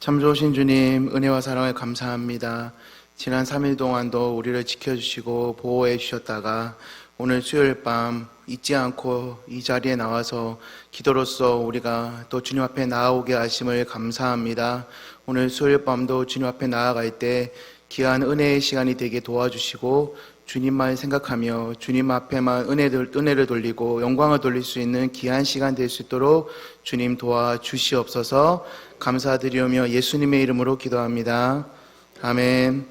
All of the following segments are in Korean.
참 좋으신 주님, 은혜와 사랑을 감사합니다. 지난 3일 동안도 우리를 지켜주시고 보호해 주셨다가 오늘 수요일 밤 잊지 않고 이 자리에 나와서 기도로서 우리가 또 주님 앞에 나아오게 하심을 감사합니다. 오늘 수요일 밤도 주님 앞에 나아갈 때 귀한 은혜의 시간이 되게 도와주시고 주님만 생각하며 주님 앞에만 은혜를 돌리고 영광을 돌릴 수 있는 귀한 시간 될 수 있도록 주님 도와주시옵소서. 감사드리오며 예수님의 이름으로 기도합니다. 아멘.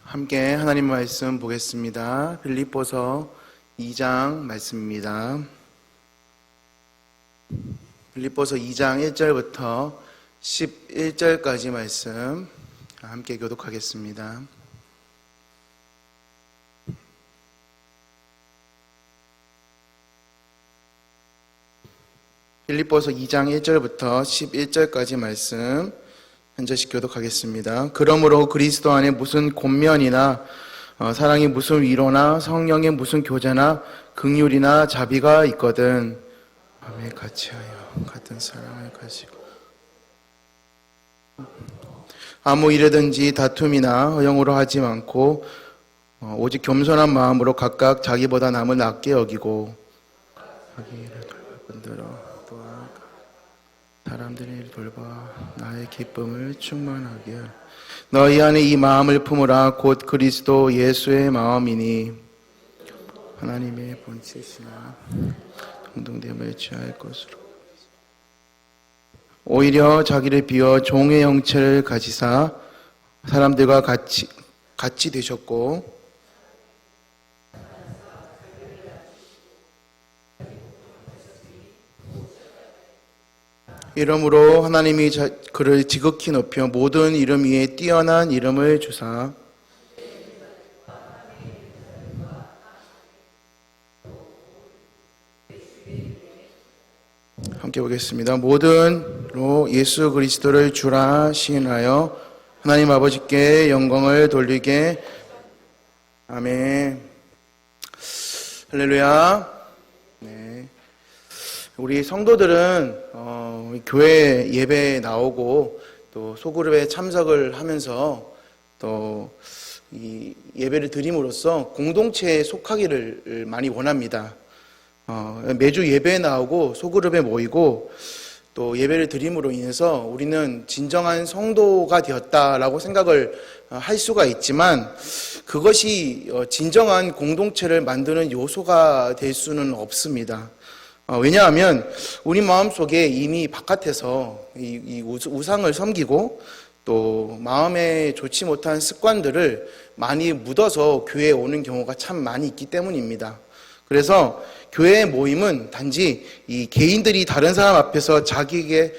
함께 하나님 말씀 보겠습니다. 빌립보서 2장 말씀입니다. 빌립보서 2장 1절부터 11절까지 말씀 함께 교독하겠습니다. 빌립보서 2장 1절부터 11절까지 말씀 한 절씩 교독하겠습니다. 그러므로 그리스도 안에 무슨 권면이나 사랑이 무슨 위로나 성령의 무슨 교제나 긍휼이나 자비가 있거든 마음에 같이하여 같은 사랑을 가지고 아무 일에든지 다툼이나 허영으로 하지 않고 오직 겸손한 마음으로 각각 자기보다 남을 낮게 여기고 자기 일을 돌볼 뿐더러 사람들의 일을 돌봐 나의 기쁨을 충만하게 너희 안에 이 마음을 품으라. 곧 그리스도 예수의 마음이니 하나님의 본체시나 동등됨을 취할 것으로 오히려 자기를 비워 종의 형체를 가지사 사람들과 같이 되셨고 이러므로 하나님이 그를 지극히 높여 모든 이름 위에 뛰어난 이름을 주사 함께 보겠습니다. 모든로 예수 그리스도를 주라 시인하여 하나님 아버지께 영광을 돌리게. 아멘. 할렐루야. 네. 우리 성도들은 교회 예배에 나오고 또 소그룹에 참석을 하면서 또 이 예배를 드림으로써 공동체에 속하기를 많이 원합니다. 매주 예배에 나오고 소그룹에 모이고 또 예배를 드림으로 인해서 우리는 진정한 성도가 되었다라고 생각을 할 수가 있지만 그것이 진정한 공동체를 만드는 요소가 될 수는 없습니다. 왜냐하면 우리 마음속에 이미 바깥에서 이 우상을 섬기고 또 마음에 좋지 못한 습관들을 많이 묻어서 교회에 오는 경우가 참 많이 있기 때문입니다. 그래서 교회의 모임은 단지 이 개인들이 다른 사람 앞에서 자기에게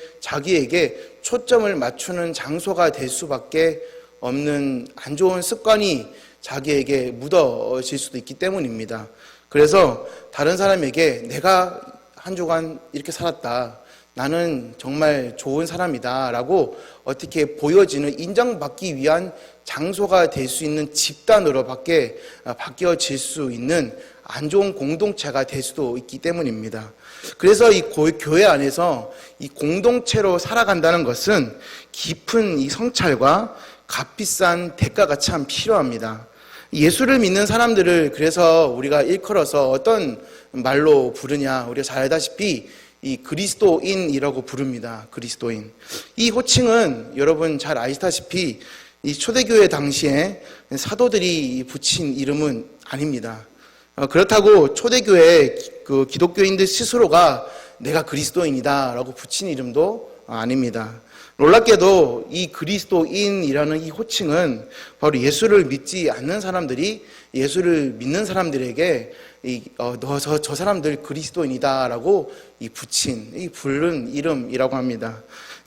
초점을 맞추는 장소가 될 수밖에 없는 안 좋은 습관이 자기에게 묻어질 수도 있기 때문입니다. 그래서 다른 사람에게 내가 한 주간 이렇게 살았다, 나는 정말 좋은 사람이다 라고 어떻게 보여지는, 인정받기 위한 장소가 될 수 있는 집단으로 바뀌어질 수 있는 안 좋은 공동체가 될 수도 있기 때문입니다. 그래서 이 교회 안에서 이 공동체로 살아간다는 것은 깊은 이 성찰과 값비싼 대가가 참 필요합니다. 예수를 믿는 사람들을 그래서 우리가 일컬어서 어떤 말로 부르냐, 우리가 잘 알다시피 이 그리스도인이라고 부릅니다. 그리스도인. 이 호칭은 여러분 잘 아시다시피 이 초대교회 당시에 사도들이 붙인 이름은 아닙니다. 그렇다고 초대교회 그 기독교인들 스스로가 내가 그리스도인이다 라고 붙인 이름도 아닙니다. 놀랍게도 이 그리스도인이라는 이 호칭은 바로 예수를 믿지 않는 사람들이 예수를 믿는 사람들에게 저 사람들 그리스도인이다 라고 붙인, 부른 이름이라고 합니다.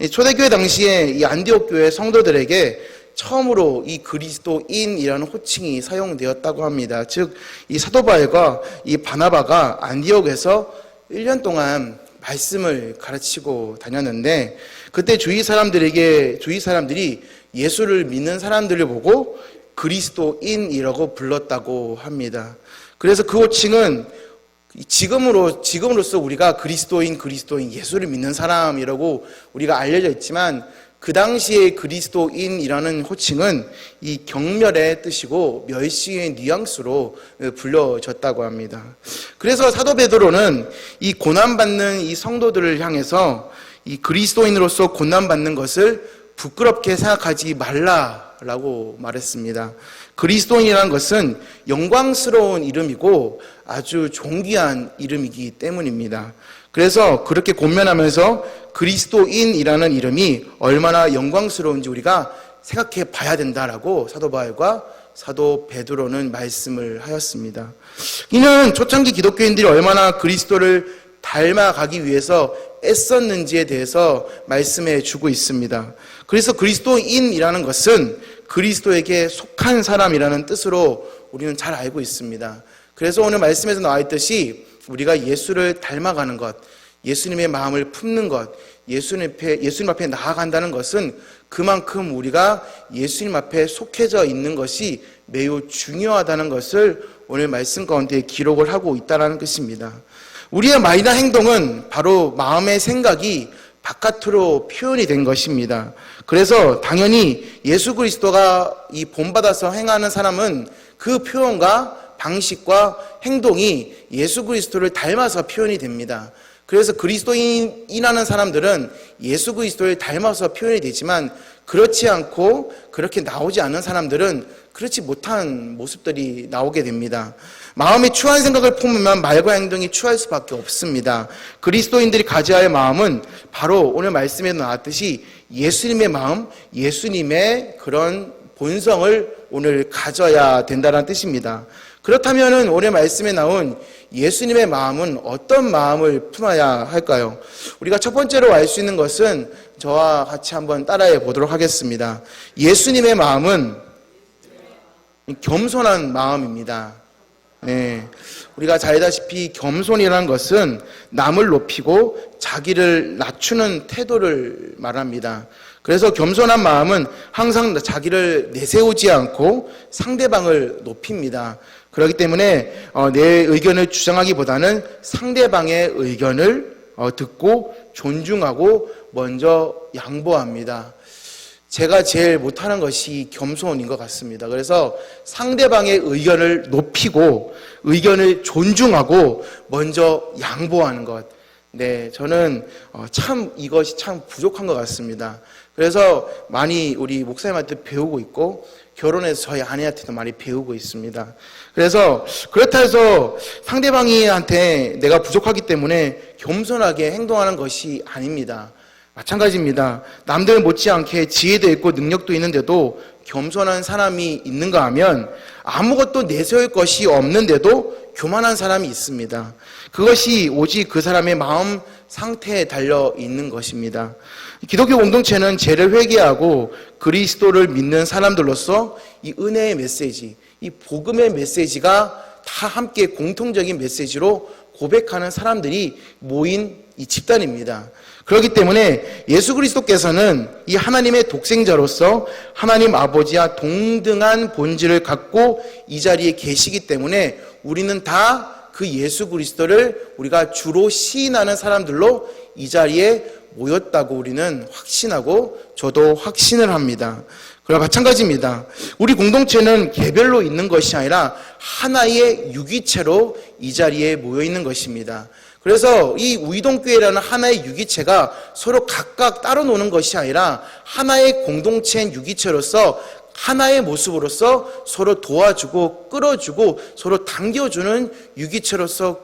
초대교회 당시에 이 안디옥 교회 성도들에게 처음으로 이 그리스도인이라는 호칭이 사용되었다고 합니다. 즉, 이 사도 바울과 이 바나바가 안디옥에서 1년 동안 말씀을 가르치고 다녔는데, 그때 주위 사람들이 예수를 믿는 사람들을 보고 그리스도인이라고 불렀다고 합니다. 그래서 그 호칭은 지금으로서 우리가 그리스도인, 예수를 믿는 사람이라고 우리가 알려져 있지만, 그 당시에 그리스도인이라는 호칭은 이 경멸의 뜻이고 멸시의 뉘앙스로 불려졌다고 합니다. 그래서 사도 베드로는 이 고난받는 이 성도들을 향해서 이 그리스도인으로서 고난받는 것을 부끄럽게 생각하지 말라라고 말했습니다. 그리스도인이라는 것은 영광스러운 이름이고 아주 존귀한 이름이기 때문입니다. 그래서 그렇게 권면하면서 그리스도인이라는 이름이 얼마나 영광스러운지 우리가 생각해 봐야 된다라고 사도 바울과 사도 베드로는 말씀을 하였습니다. 이는 초창기 기독교인들이 얼마나 그리스도를 닮아가기 위해서 애썼는지에 대해서 말씀해 주고 있습니다. 그래서 그리스도인이라는 것은 그리스도에게 속한 사람이라는 뜻으로 우리는 잘 알고 있습니다. 그래서 오늘 말씀에서 나와 있듯이 우리가 예수를 닮아가는 것, 예수님의 마음을 품는 것, 예수님 앞에 나아간다는 것은 그만큼 우리가 예수님 앞에 속해져 있는 것이 매우 중요하다는 것을 오늘 말씀 가운데 기록을 하고 있다는 것입니다. 우리의 말이나 행동은 바로 마음의 생각이 바깥으로 표현이 된 것입니다. 그래서 당연히 예수 그리스도가 이 본받아서 행하는 사람은 그 표현과 방식과 행동이 예수 그리스도를 닮아서 표현이 됩니다. 그래서 그리스도인이라는 사람들은 예수 그리스도를 닮아서 표현이 되지만 그렇지 않고 그렇게 나오지 않는 사람들은 그렇지 못한 모습들이 나오게 됩니다. 마음이 추한 생각을 품으면 말과 행동이 추할 수밖에 없습니다. 그리스도인들이 가져야 할 마음은 바로 오늘 말씀에 나왔듯이 예수님의 마음, 예수님의 그런 본성을 오늘 가져야 된다는 뜻입니다. 그렇다면 오늘 말씀에 나온 예수님의 마음은 어떤 마음을 품어야 할까요? 우리가 첫 번째로 알 수 있는 것은 저와 같이 한번 따라해 보도록 하겠습니다. 예수님의 마음은 겸손한 마음입니다. 네, 우리가 잘 알다시피 겸손이라는 것은 남을 높이고 자기를 낮추는 태도를 말합니다. 그래서 겸손한 마음은 항상 자기를 내세우지 않고 상대방을 높입니다. 그렇기 때문에 내 의견을 주장하기보다는 상대방의 의견을 듣고 존중하고 먼저 양보합니다. 제가 제일 못하는 것이 겸손인 것 같습니다. 그래서 상대방의 의견을 높이고 의견을 존중하고 먼저 양보하는 것. 네, 저는 참 이것이 참 부족한 것 같습니다. 그래서 많이 우리 목사님한테 배우고 있고 결혼해서 저희 아내한테도 많이 배우고 있습니다. 그래서 그렇다 해서 상대방한테 내가 부족하기 때문에 겸손하게 행동하는 것이 아닙니다. 마찬가지입니다. 남들 못지않게 지혜도 있고 능력도 있는데도 겸손한 사람이 있는가 하면 아무것도 내세울 것이 없는데도 교만한 사람이 있습니다. 그것이 오직 그 사람의 마음 상태에 달려 있는 것입니다. 기독교 공동체는 죄를 회개하고 그리스도를 믿는 사람들로서 이 은혜의 메시지, 이 복음의 메시지가 다 함께 공통적인 메시지로 고백하는 사람들이 모인 이 집단입니다. 그렇기 때문에 예수 그리스도께서는 이 하나님의 독생자로서 하나님 아버지와 동등한 본질을 갖고 이 자리에 계시기 때문에 우리는 다 그 예수 그리스도를 우리가 주로 시인하는 사람들로 이 자리에 모였다고 우리는 확신하고 저도 확신을 합니다. 그와 마찬가지입니다. 우리 공동체는 개별로 있는 것이 아니라 하나의 유기체로 이 자리에 모여 있는 것입니다. 그래서 이 우이동교회라는 하나의 유기체가 서로 각각 따로 노는 것이 아니라 하나의 공동체인 유기체로서 하나의 모습으로서 서로 도와주고 끌어주고 서로 당겨주는 유기체로서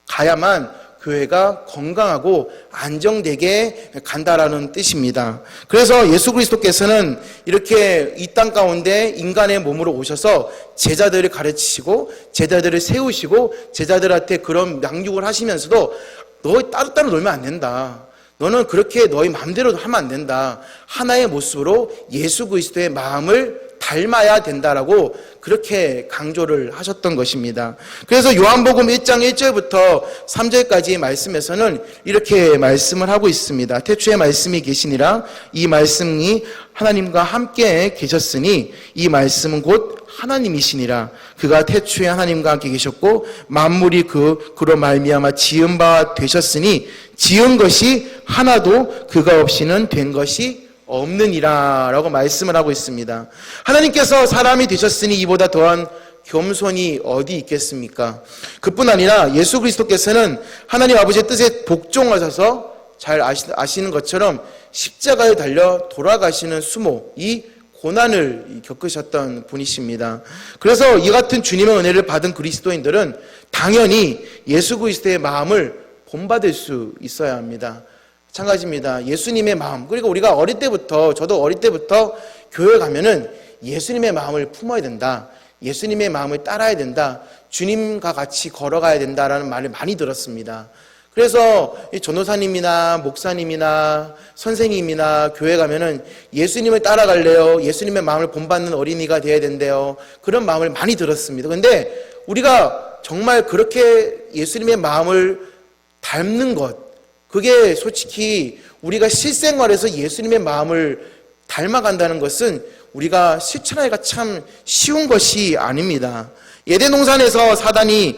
가야만 교회가 건강하고 안정되게 간다라는 뜻입니다. 그래서 예수 그리스도께서는 이렇게 이 땅 가운데 인간의 몸으로 오셔서 제자들을 가르치시고 제자들을 세우시고 제자들한테 그런 양육을 하시면서도 너 따로따로 놀면 안 된다. 너는 그렇게 너희 마음대로 하면 안 된다. 하나의 모습으로 예수 그리스도의 마음을 닮아야 된다라고 그렇게 강조를 하셨던 것입니다. 그래서 요한복음 1장 1절부터 3절까지의 말씀에서는 이렇게 말씀을 하고 있습니다. 태초에 말씀이 계시니라 이 말씀이 하나님과 함께 계셨으니 이 말씀은 곧 하나님이시니라. 그가 태초에 하나님과 함께 계셨고 만물이 그로 말미암아 지은 바 되셨으니 지은 것이 하나도 그가 없이는 된 것이 없느니라 라고 말씀을 하고 있습니다. 하나님께서 사람이 되셨으니 이보다 더한 겸손이 어디 있겠습니까? 그뿐 아니라 예수 그리스도께서는 하나님 아버지의 뜻에 복종하셔서 잘 아시는 것처럼 십자가에 달려 돌아가시는 수모, 이 고난을 겪으셨던 분이십니다. 그래서 이 같은 주님의 은혜를 받은 그리스도인들은 당연히 예수 그리스도의 마음을 본받을 수 있어야 합니다. 마찬가지입니다. 예수님의 마음, 그리고 우리가 어릴 때부터, 저도 어릴 때부터 교회 가면은 예수님의 마음을 품어야 된다, 예수님의 마음을 따라야 된다, 주님과 같이 걸어가야 된다라는 말을 많이 들었습니다. 그래서 전도사님이나 목사님이나 선생님이나 교회 가면은 예수님을 따라갈래요, 예수님의 마음을 본받는 어린이가 돼야 된대요, 그런 마음을 많이 들었습니다. 그런데 우리가 정말 그렇게 예수님의 마음을 닮는 것, 그게 솔직히 우리가 실생활에서 예수님의 마음을 닮아간다는 것은 우리가 실천하기가 참 쉬운 것이 아닙니다. 에덴 동산에서 사탄이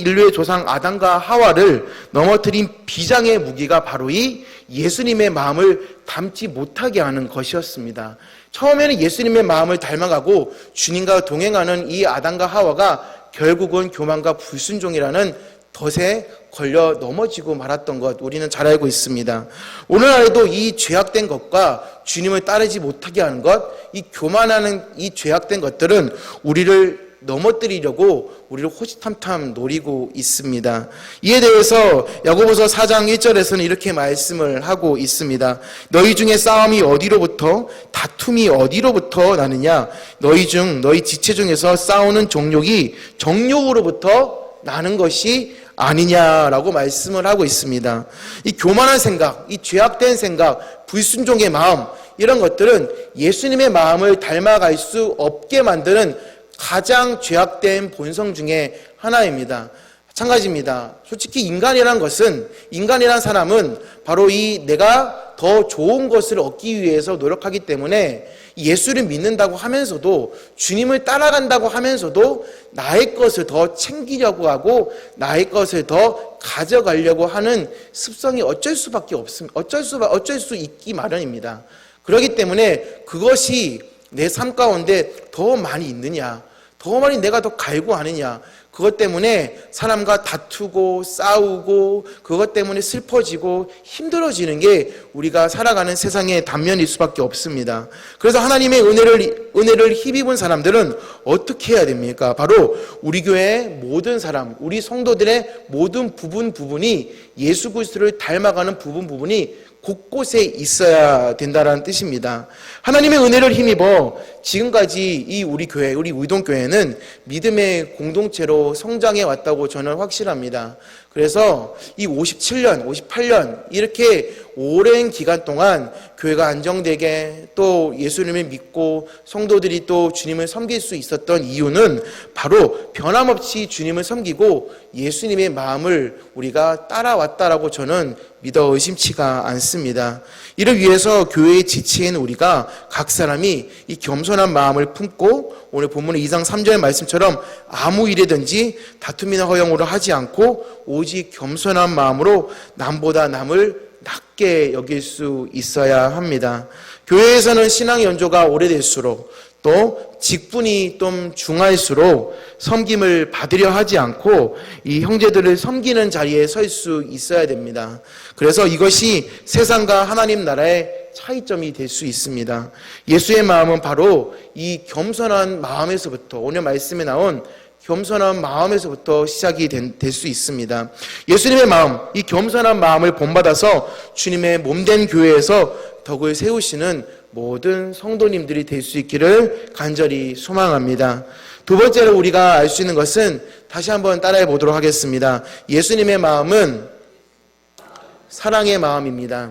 인류의 조상 아담과 하와를 넘어뜨린 비장의 무기가 바로 이 예수님의 마음을 닮지 못하게 하는 것이었습니다. 처음에는 예수님의 마음을 닮아가고 주님과 동행하는 이 아담과 하와가 결국은 교만과 불순종이라는 덫에 걸려 넘어지고 말았던 것 우리는 잘 알고 있습니다. 오늘날에도 이 죄악된 것과 주님을 따르지 못하게 하는 것, 이 교만하는 이 죄악된 것들은 우리를 넘어뜨리려고 우리를 호시탐탐 노리고 있습니다. 이에 대해서 야고보서 4장 1절에서는 이렇게 말씀을 하고 있습니다. 너희 중에 싸움이 어디로부터, 다툼이 어디로부터 나느냐? 너희 지체 중에서 싸우는 정욕이 정욕으로부터 나는 것이 아니냐라고 말씀을 하고 있습니다. 이 교만한 생각, 이 죄악된 생각, 불순종의 마음, 이런 것들은 예수님의 마음을 닮아갈 수 없게 만드는 가장 죄악된 본성 중에 하나입니다. 마찬가지입니다. 솔직히 인간이란 사람은 바로 이 내가 더 좋은 것을 얻기 위해서 노력하기 때문에 예수를 믿는다고 하면서도, 주님을 따라간다고 하면서도 나의 것을 더 챙기려고 하고 나의 것을 더 가져가려고 하는 습성이 어쩔 수 있기 마련입니다. 그렇기 때문에 그것이 내 삶 가운데 더 많이 있느냐, 더 많이 내가 더 갈구하느냐, 그것 때문에 사람과 다투고 싸우고 그것 때문에 슬퍼지고 힘들어지는 게 우리가 살아가는 세상의 단면일 수밖에 없습니다. 그래서 하나님의 은혜를 힘입은 사람들은 어떻게 해야 됩니까? 바로 우리 교회의 모든 사람, 우리 성도들의 모든 부분이 예수 그리스도를 닮아가는 부분이 곳곳에 있어야 된다는 뜻입니다. 하나님의 은혜를 힘입어 지금까지 이 우리 의동교회는 믿음의 공동체로 성장해 왔다고 저는 확실합니다. 그래서 이 57년, 58년 이렇게 오랜 기간 동안 교회가 안정되게 또 예수님을 믿고 성도들이 또 주님을 섬길 수 있었던 이유는 바로 변함없이 주님을 섬기고 예수님의 마음을 우리가 따라왔다라고 저는 믿어 의심치가 않습니다. 이를 위해서 교회의 지체인 우리가 각 사람이 이 겸손한 마음을 품고 오늘 본문의 2장 3절 말씀처럼 아무 일이든지 다툼이나 허영으로 하지 않고 오직 겸손한 마음으로 남보다 남을 낮게 여길 수 있어야 합니다. 교회에서는 신앙 연조가 오래될수록 또 직분이 좀 중할수록 섬김을 받으려 하지 않고 이 형제들을 섬기는 자리에 설 수 있어야 됩니다. 그래서 이것이 세상과 하나님 나라의 차이점이 될 수 있습니다. 예수의 마음은 바로 이 겸손한 마음에서부터, 오늘 말씀에 나온 겸손한 마음에서부터 시작이 될 수 있습니다. 예수님의 마음, 이 겸손한 마음을 본받아서 주님의 몸된 교회에서 덕을 세우시는 모든 성도님들이 될 수 있기를 간절히 소망합니다. 두 번째로 우리가 알 수 있는 것은 다시 한번 따라해 보도록 하겠습니다. 예수님의 마음은 사랑의 마음입니다.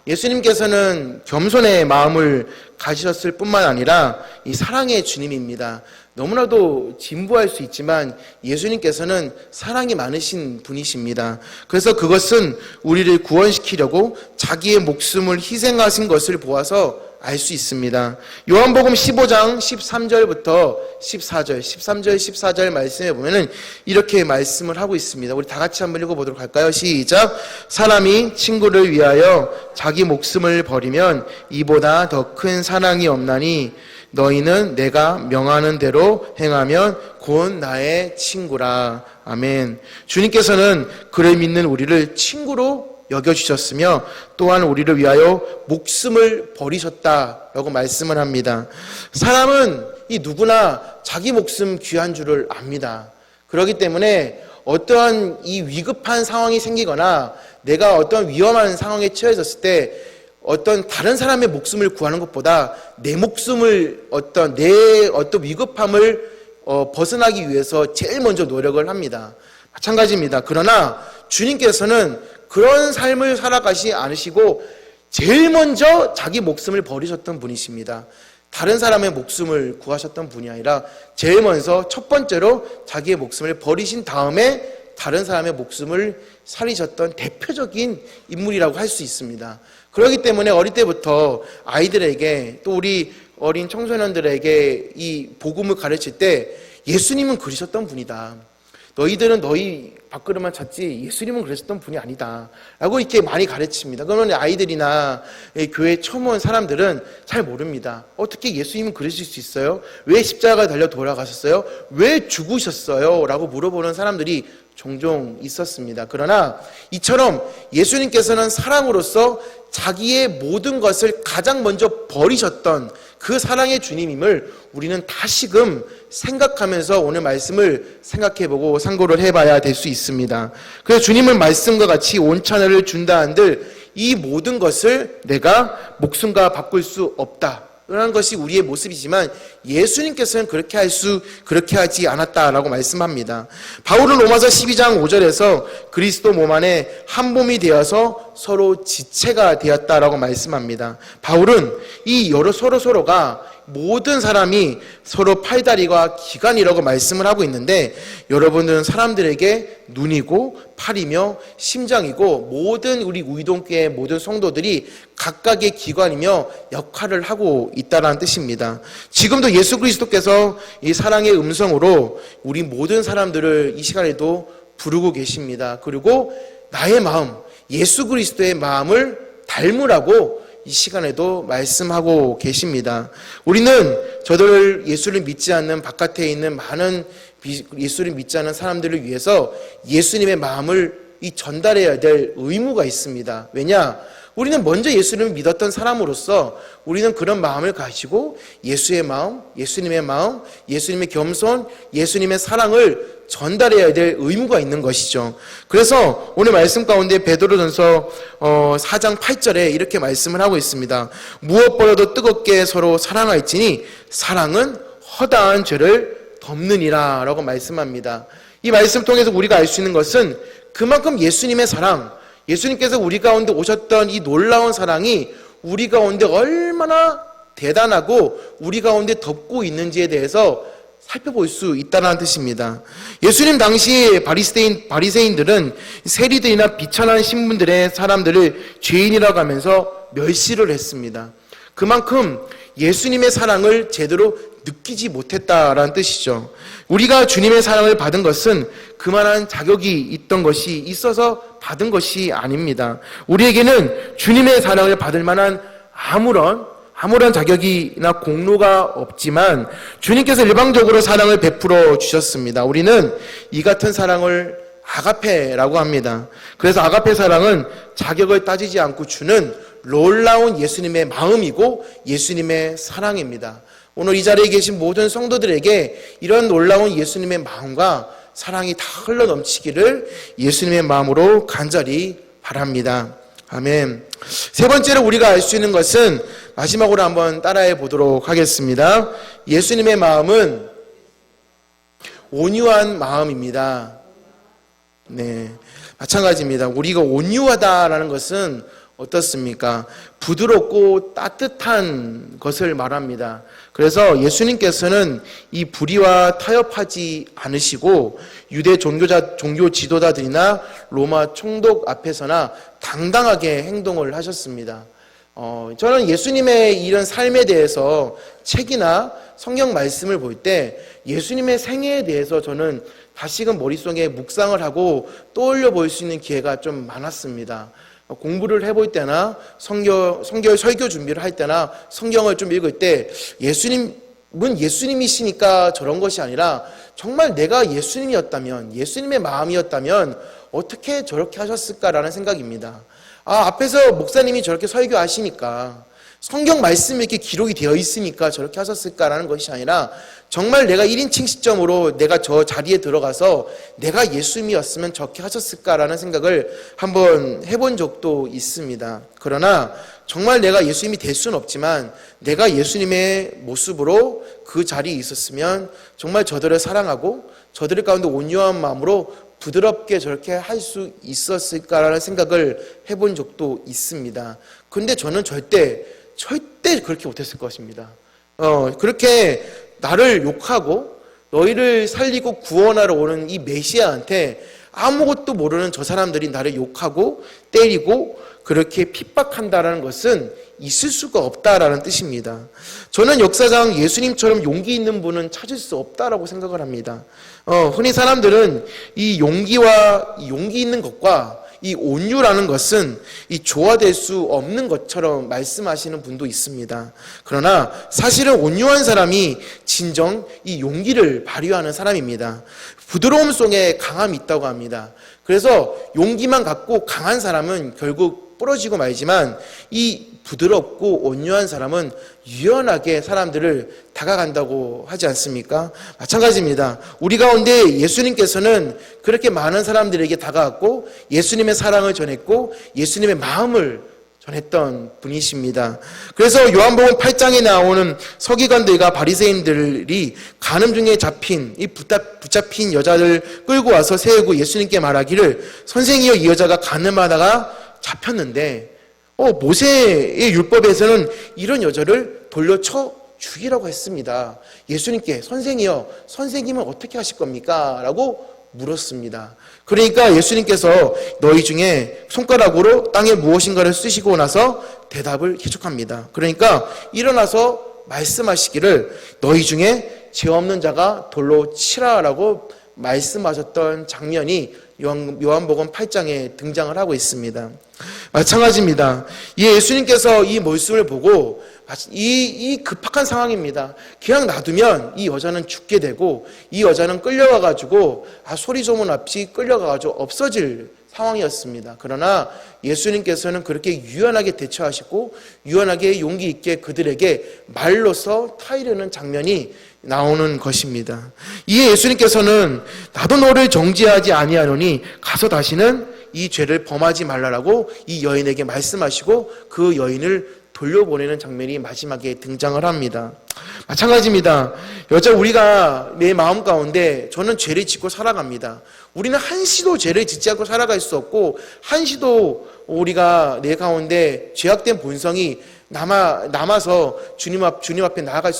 예수님께서는 겸손의 마음을 가지셨을 뿐만 아니라 이 사랑의 주님입니다. 너무나도 진부할 수 있지만 예수님께서는 사랑이 많으신 분이십니다. 그래서 그것은 우리를 구원시키려고 자기의 목숨을 희생하신 것을 보아서 알 수 있습니다. 요한복음 15장 13절부터 14절, 13절, 14절 말씀에 보면은 이렇게 말씀을 하고 있습니다. 우리 다 같이 한번 읽어보도록 할까요? 시작. 사람이 친구를 위하여 자기 목숨을 버리면 이보다 더 큰 사랑이 없나니 너희는 내가 명하는 대로 행하면 곧 나의 친구라. 아멘. 주님께서는 그를 믿는 우리를 친구로 여겨주셨으며 또한 우리를 위하여 목숨을 버리셨다라고 말씀을 합니다. 사람은 이 누구나 자기 목숨 귀한 줄을 압니다. 그렇기 때문에 어떠한 이 위급한 상황이 생기거나 내가 어떤 위험한 상황에 처해졌을 때 어떤 다른 사람의 목숨을 구하는 것보다 내 목숨을 내 위급함을 벗어나기 위해서 제일 먼저 노력을 합니다. 마찬가지입니다. 그러나 주님께서는 그런 삶을 살아가지 않으시고 제일 먼저 자기 목숨을 버리셨던 분이십니다. 다른 사람의 목숨을 구하셨던 분이 아니라 제일 먼저 첫 번째로 자기의 목숨을 버리신 다음에 다른 사람의 목숨을 살리셨던 대표적인 인물이라고 할 수 있습니다. 그렇기 때문에 어릴 때부터 아이들에게 또 우리 어린 청소년들에게 이 복음을 가르칠 때 예수님은 그러셨던 분이다. 너희들은 너희 밥그릇만 찾지 예수님은 그러셨던 분이 아니다 라고 이렇게 많이 가르칩니다. 그러면 아이들이나 교회 처음 온 사람들은 잘 모릅니다. 어떻게 예수님은 그러실 수 있어요? 왜 십자가에 달려 돌아가셨어요? 왜 죽으셨어요? 라고 물어보는 사람들이 종종 있었습니다. 그러나 이처럼 예수님께서는 사랑으로서 자기의 모든 것을 가장 먼저 버리셨던 그 사랑의 주님임을 우리는 다시금 생각하면서 오늘 말씀을 생각해보고 상고를 해봐야 될 수 있습니다. 그래서 주님은 말씀과 같이 온천을 준다 한들 이 모든 것을 내가 목숨과 바꿀 수 없다 라는 것이 우리의 모습이지만 예수님께서는 그렇게 하지 않았다라고 말씀합니다. 바울은 로마서 12장 5절에서 그리스도 몸 안에 한 몸이 되어서 서로 지체가 되었다라고 말씀합니다. 바울은 이 서로가 모든 사람이 서로 팔다리와 기관이라고 말씀을 하고 있는데 여러분은 사람들에게 눈이고 팔이며 심장이고 모든 우리 우이동교의 모든 성도들이 각각의 기관이며 역할을 하고 있다는 뜻입니다. 지금도 예수 그리스도께서 이 사랑의 음성으로 우리 모든 사람들을 이 시간에도 부르고 계십니다. 그리고 나의 마음, 예수 그리스도의 마음을 닮으라고 이 시간에도 말씀하고 계십니다. 우리는 저들 예수를 믿지 않는 바깥에 있는 많은 예수를 믿지 않는 사람들을 위해서 예수님의 마음을 전달해야 될 의무가 있습니다. 왜냐? 우리는 먼저 예수를 믿었던 사람으로서 우리는 그런 마음을 가지고 예수의 마음, 예수님의 겸손, 예수님의 사랑을 전달해야 될 의무가 있는 것이죠. 그래서 오늘 말씀 가운데 베드로전서 4장 8절에 이렇게 말씀을 하고 있습니다. 무엇보다도 뜨겁게 서로 사랑할지니 사랑은 허다한 죄를 덮느니라 라고 말씀합니다. 이 말씀 통해서 우리가 알 수 있는 것은 그만큼 예수님의 사랑, 예수님께서 우리 가운데 오셨던 이 놀라운 사랑이 우리 가운데 얼마나 대단하고 우리 가운데 덮고 있는지에 대해서 살펴볼 수 있다는 뜻입니다. 예수님 당시 바리새인들은 세리들이나 비천한 신분들의 사람들을 죄인이라고 하면서 멸시를 했습니다. 그만큼 예수님의 사랑을 제대로 느끼지 못했다라는 뜻이죠. 우리가 주님의 사랑을 받은 것은 그만한 자격이 있던 것이 있어서 받은 것이 아닙니다. 우리에게는 주님의 사랑을 받을 만한 아무런 자격이나 공로가 없지만 주님께서 일방적으로 사랑을 베풀어 주셨습니다. 우리는 이 같은 사랑을 아가페라고 합니다. 그래서 아가페 사랑은 자격을 따지지 않고 주는 놀라운 예수님의 마음이고 예수님의 사랑입니다. 오늘 이 자리에 계신 모든 성도들에게 이런 놀라운 예수님의 마음과 사랑이 다 흘러넘치기를 예수님의 마음으로 간절히 바랍니다. 아멘. 세 번째로 우리가 알 수 있는 것은 마지막으로 한번 따라해 보도록 하겠습니다. 예수님의 마음은 온유한 마음입니다. 네, 마찬가지입니다. 우리가 온유하다라는 것은 어떻습니까? 부드럽고 따뜻한 것을 말합니다. 그래서 예수님께서는 이 불의와 타협하지 않으시고 유대 종교 지도자들이나 로마 총독 앞에서나 당당하게 행동을 하셨습니다. 저는 예수님의 이런 삶에 대해서 책이나 성경 말씀을 볼 때 예수님의 생애에 대해서 저는 다시금 머릿속에 묵상을 하고 떠올려 볼 수 있는 기회가 좀 많았습니다. 공부를 해볼 때나 설교 준비를 할 때나 성경을 좀 읽을 때 예수님은 예수님이시니까 저런 것이 아니라 정말 내가 예수님이었다면, 예수님의 마음이었다면 어떻게 저렇게 하셨을까라는 생각입니다. 앞에서 목사님이 저렇게 설교하시니까, 성경 말씀이 이렇게 기록이 되어 있으니까 저렇게 하셨을까라는 것이 아니라 정말 내가 1인칭 시점으로 내가 저 자리에 들어가서 내가 예수님이었으면 저렇게 하셨을까라는 생각을 한번 해본 적도 있습니다. 그러나 정말 내가 예수님이 될 수는 없지만 내가 예수님의 모습으로 그 자리에 있었으면 정말 저들을 사랑하고 저들 가운데 온유한 마음으로 부드럽게 저렇게 할 수 있었을까라는 생각을 해본 적도 있습니다. 근데 저는 절대 그렇게 못했을 것입니다. 그렇게 나를 욕하고 너희를 살리고 구원하러 오는 이 메시아한테 아무것도 모르는 저 사람들이 나를 욕하고 때리고 그렇게 핍박한다는 것은 있을 수가 없다라는 뜻입니다. 저는 역사상 예수님처럼 용기 있는 분은 찾을 수 없다라고 생각을 합니다. 흔히 사람들은 이 용기 있는 것과 이 온유라는 것은 이 조화될 수 없는 것처럼 말씀하시는 분도 있습니다. 그러나 사실은 온유한 사람이 진정 이 용기를 발휘하는 사람입니다. 부드러움 속에 강함이 있다고 합니다. 그래서 용기만 갖고 강한 사람은 결국 부러지고 말지만 이 부드럽고 온유한 사람은 유연하게 사람들을 다가간다고 하지 않습니까? 마찬가지입니다. 우리 가운데 예수님께서는 그렇게 많은 사람들에게 다가갔고 예수님의 사랑을 전했고 예수님의 마음을 전했던 분이십니다. 그래서 요한복음 8장에 나오는 서기관들과 바리새인들이 간음 중에 붙잡힌 여자를 끌고 와서 세우고 예수님께 말하기를 선생이여 이 여자가 간음하다가 잡혔는데 모세의 율법에서는 이런 여자를 돌려쳐 죽이라고 했습니다. 예수님께 선생이여 선생님은 어떻게 하실 겁니까? 라고 물었습니다. 그러니까 예수님께서 너희 중에 손가락으로 땅에 무엇인가를 쓰시고 나서 대답을 계속합니다. 그러니까 일어나서 말씀하시기를 너희 중에 죄 없는 자가 돌로 치라라고 말씀하셨던 장면이 요한복음 8장에 등장을 하고 있습니다. 마찬가지입니다. 예수님께서 이 모습을 보고 이 급박한 상황입니다. 그냥 놔두면 이 여자는 죽게 되고 이 여자는 끌려가가지고 소리 소문 없이 끌려가가지고 없어질 상황이었습니다. 그러나 예수님께서는 그렇게 유연하게 대처하시고 유연하게 용기 있게 그들에게 말로서 타이르는 장면이 나오는 것입니다. 이에 예수님께서는 나도 너를 정죄하지 아니하노니 가서 다시는 이 죄를 범하지 말라라고 이 여인에게 말씀하시고 그 여인을 돌려보내는 장면이 마지막에 등장을 합니다. 마찬가지입니다. 우리가 내 마음 가운데 저는 죄를 짓고 살아갑니다. 우리는 한시도 죄를 짓지 않고 살아갈 수 없고 한시도 우리가 내 가운데 죄악된 본성이 남아서 주님 앞에 나아갈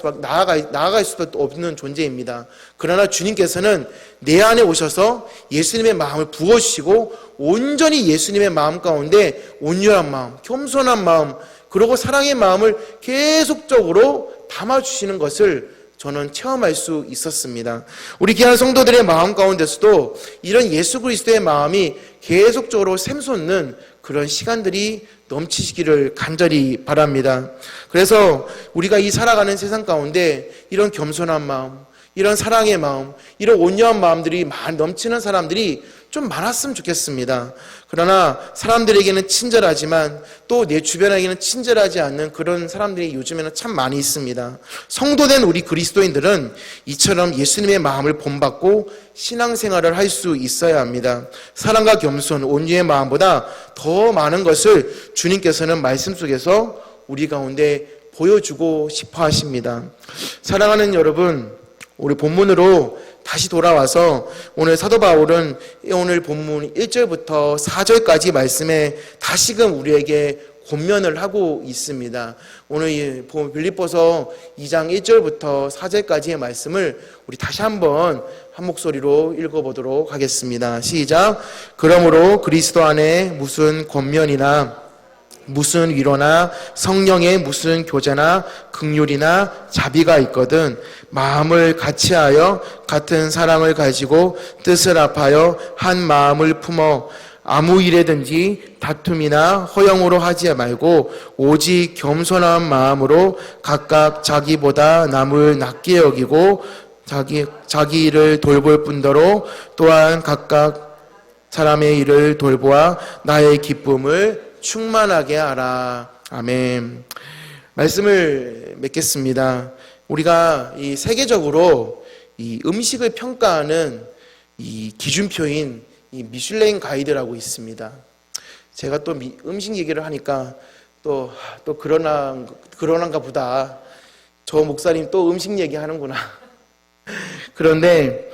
수밖에 없는 존재입니다. 그러나 주님께서는 내 안에 오셔서 예수님의 마음을 부어주시고 온전히 예수님의 마음 가운데 온유한 마음, 겸손한 마음, 그리고 사랑의 마음을 계속적으로 담아주시는 것을 저는 체험할 수 있었습니다. 우리 귀한 성도들의 마음 가운데서도 이런 예수 그리스도의 마음이 계속적으로 샘솟는 그런 시간들이 넘치시기를 간절히 바랍니다. 그래서 우리가 이 살아가는 세상 가운데 이런 겸손한 마음, 이런 사랑의 마음, 이런 온유한 마음들이 넘치는 사람들이 좀 많았으면 좋겠습니다. 그러나 사람들에게는 친절하지만 또 내 주변에게는 친절하지 않는 그런 사람들이 요즘에는 참 많이 있습니다. 성도된 우리 그리스도인들은 이처럼 예수님의 마음을 본받고 신앙생활을 할 수 있어야 합니다. 사랑과 겸손, 온유의 마음보다 더 많은 것을 주님께서는 말씀 속에서 우리 가운데 보여주고 싶어 하십니다. 사랑하는 여러분, 우리 본문으로 다시 돌아와서 오늘 사도 바울은 오늘 본문 1절부터 4절까지 말씀에 다시금 우리에게 권면을 하고 있습니다. 오늘 빌립보서 2장 1절부터 4절까지의 말씀을 우리 다시 한번 한 목소리로 읽어보도록 하겠습니다. 시작. 그러므로 그리스도 안에 무슨 권면이나 무슨 위로나 성령의 무슨 교제나 긍휼이나 자비가 있거든 마음을 같이하여 같은 사랑을 가지고 뜻을 합하여 한 마음을 품어 아무 일에든지 다툼이나 허영으로 하지 말고 오직 겸손한 마음으로 각각 자기보다 남을 낮게 여기고 자기 일을 돌볼 뿐더러 또한 각각 사람의 일을 돌보아 나의 기쁨을 충만하게 하라. 아멘. 말씀을 맺겠습니다. 우리가 이 세계적으로 이 음식을 평가하는 이 기준표인 이 미슐랭 가이드라고 있습니다. 제가 또 음식 얘기를 하니까 또 그러난가 보다. 저 목사님 또 음식 얘기하는구나. 그런데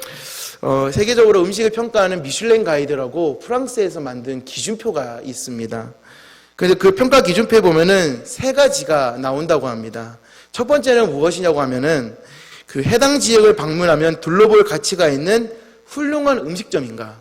세계적으로 음식을 평가하는 미슐랭 가이드라고 프랑스에서 만든 기준표가 있습니다. 그래서 그 평가 기준표에 보면은 세 가지가 나온다고 합니다. 첫 번째는 무엇이냐고 하면은 그 해당 지역을 방문하면 둘러볼 가치가 있는 훌륭한 음식점인가.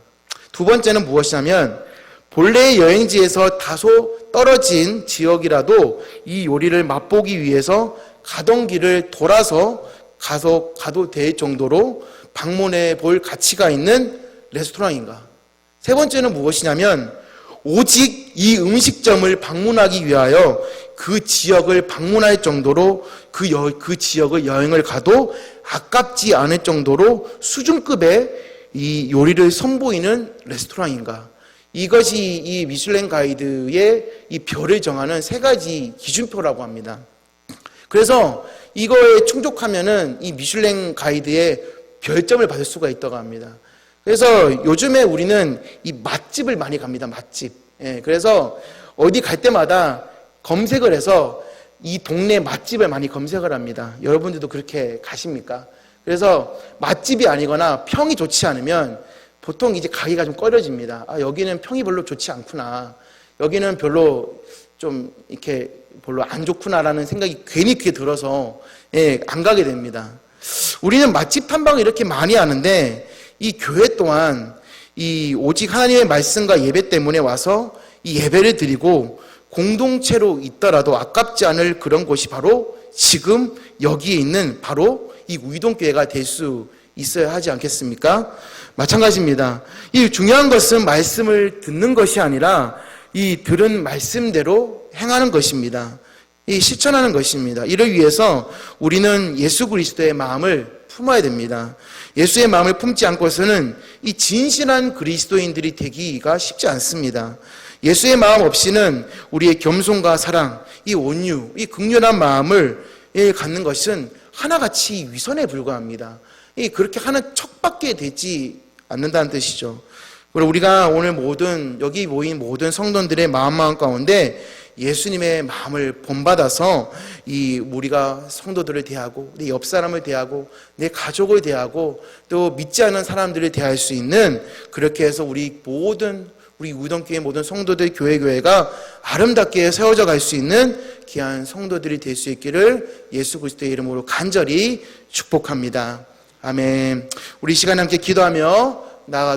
두 번째는 무엇이냐면 본래의 여행지에서 다소 떨어진 지역이라도 이 요리를 맛보기 위해서 가던 길을 돌아서 가도 될 정도로 방문해 볼 가치가 있는 레스토랑인가. 세 번째는 무엇이냐면 오직 이 음식점을 방문하기 위하여 그 지역을 방문할 정도로 그 지역을 여행을 가도 아깝지 않을 정도로 수준급의 이 요리를 선보이는 레스토랑인가. 이것이 이 미슐랭 가이드의 이 별을 정하는 세 가지 기준표라고 합니다. 그래서 이거에 충족하면은 이 미슐랭 가이드의 별점을 받을 수가 있다고 합니다. 그래서 요즘에 우리는 이 맛집을 많이 갑니다. 맛집. 예, 그래서 어디 갈 때마다 검색을 해서 이 동네 맛집을 많이 검색을 합니다. 여러분들도 그렇게 가십니까? 그래서 맛집이 아니거나 평이 좋지 않으면 보통 이제 가기가 좀 꺼려집니다. 아, 여기는 평이 별로 좋지 않구나. 여기는 별로 좀 이렇게 별로 안 좋구나라는 생각이 괜히 귀에 들어서 안 가게 됩니다. 우리는 맛집 탐방을 이렇게 많이 하는데 이 교회 또한 이 오직 하나님의 말씀과 예배 때문에 와서 이 예배를 드리고 공동체로 있더라도 아깝지 않을 그런 곳이 바로 지금 여기에 있는 바로 이 우이동교회가 될 수 있어야 하지 않겠습니까? 마찬가지입니다. 이 중요한 것은 말씀을 듣는 것이 아니라 이 들은 말씀대로 행하는 것입니다. 이 실천하는 것입니다. 이를 위해서 우리는 예수 그리스도의 마음을 품어야 됩니다. 예수의 마음을 품지 않고서는 이 진실한 그리스도인들이 되기가 쉽지 않습니다. 예수의 마음 없이는 우리의 겸손과 사랑, 이 온유, 이 긍휼한 마음을 갖는 것은 하나같이 위선에 불과합니다. 그렇게 하는 척밖에 되지 않는다는 뜻이죠. 그리고 우리가 오늘 여기 모인 모든 성도들의 마음 가운데 예수님의 마음을 본받아서 우리가 성도들을 대하고 내 옆 사람을 대하고 내 가족을 대하고 또 믿지 않는 사람들을 대할 수 있는 그렇게 해서 우리 우이동교회 모든 성도들 교회가 아름답게 세워져 갈 수 있는 귀한 성도들이 될 수 있기를 예수 그리스도의 이름으로 간절히 축복합니다. 아멘. 우리 시간 함께 기도하며 나아가